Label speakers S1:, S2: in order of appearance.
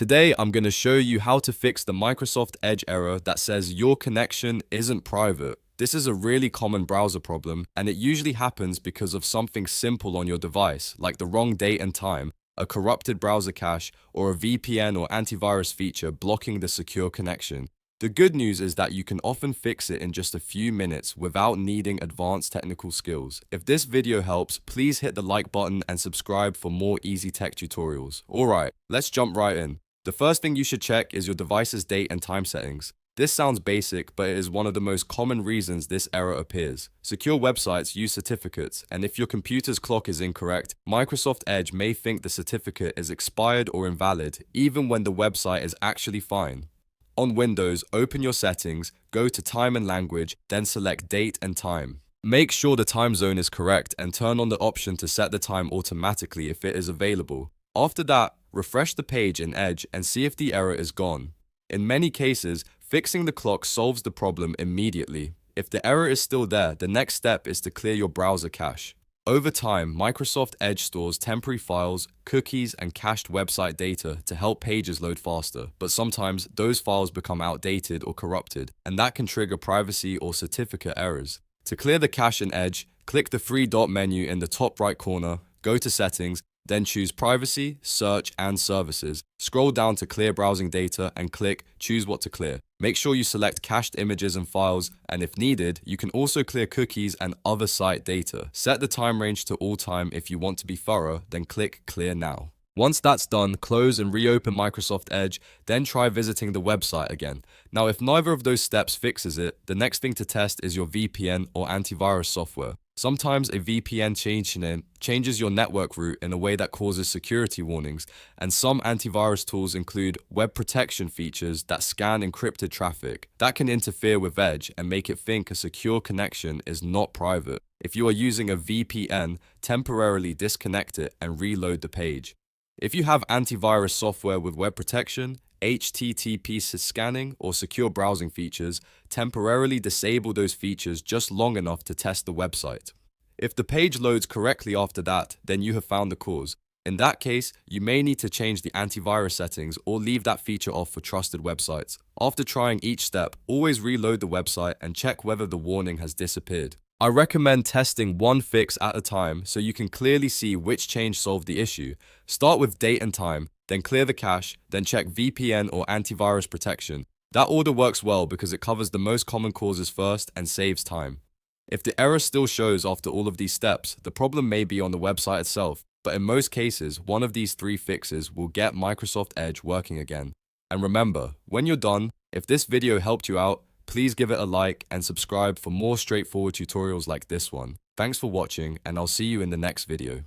S1: Today, I'm going to show you how to fix the Microsoft Edge error that says your connection isn't private. This is a really common browser problem, and it usually happens because of something simple on your device, like the wrong date and time, a corrupted browser cache, or a VPN or antivirus feature blocking the secure connection. The good news is that you can often fix it in just a few minutes without needing advanced technical skills. If this video helps, please hit the like button and subscribe for more easy tech tutorials. Alright, let's jump right in. The first thing you should check is your device's date and time settings. This sounds basic, but it is one of the most common reasons this error appears. Secure websites use certificates, and if your computer's clock is incorrect, Microsoft Edge may think the certificate is expired or invalid, even when the website is actually fine. On Windows, open your settings, go to Time and Language, then select Date and Time. Make sure the time zone is correct and turn on the option to set the time automatically if it is available. After that, refresh the page in Edge and see if the error is gone. In many cases, fixing the clock solves the problem immediately. If the error is still there, the next step is to clear your browser cache. Over time, Microsoft Edge stores temporary files, cookies, and cached website data to help pages load faster, but sometimes those files become outdated or corrupted, and that can trigger privacy or certificate errors. To clear the cache in Edge, click the three dot menu in the top right corner, go to Settings, then choose Privacy, Search, and Services. Scroll down to Clear Browsing Data and click Choose what to clear. Make sure you select cached images and files, and if needed, you can also clear cookies and other site data. Set the time range to all time if you want to be thorough, then click Clear Now. Once that's done, close and reopen Microsoft Edge, then try visiting the website again. Now, if neither of those steps fixes it, the next thing to test is your VPN or antivirus software. Sometimes a VPN changes your network route in a way that causes security warnings, and some antivirus tools include web protection features that scan encrypted traffic. That can interfere with Edge and make it think a secure connection is not private. If you are using a VPN, temporarily disconnect it and reload the page. If you have antivirus software with web protection, HTTP scanning, or secure browsing features, temporarily disable those features just long enough to test the website. If the page loads correctly after that, then you have found the cause. In that case, you may need to change the antivirus settings or leave that feature off for trusted websites. After trying each step, always reload the website and check whether the warning has disappeared. I recommend testing one fix at a time so you can clearly see which change solved the issue. Start with date and time, then clear the cache, then check VPN or antivirus protection. That order works well because it covers the most common causes first and saves time. If the error still shows after all of these steps, the problem may be on the website itself, but in most cases, one of these three fixes will get Microsoft Edge working again. And remember, when you're done, if this video helped you out, please give it a like and subscribe for more straightforward tutorials like this one. Thanks for watching, and I'll see you in the next video.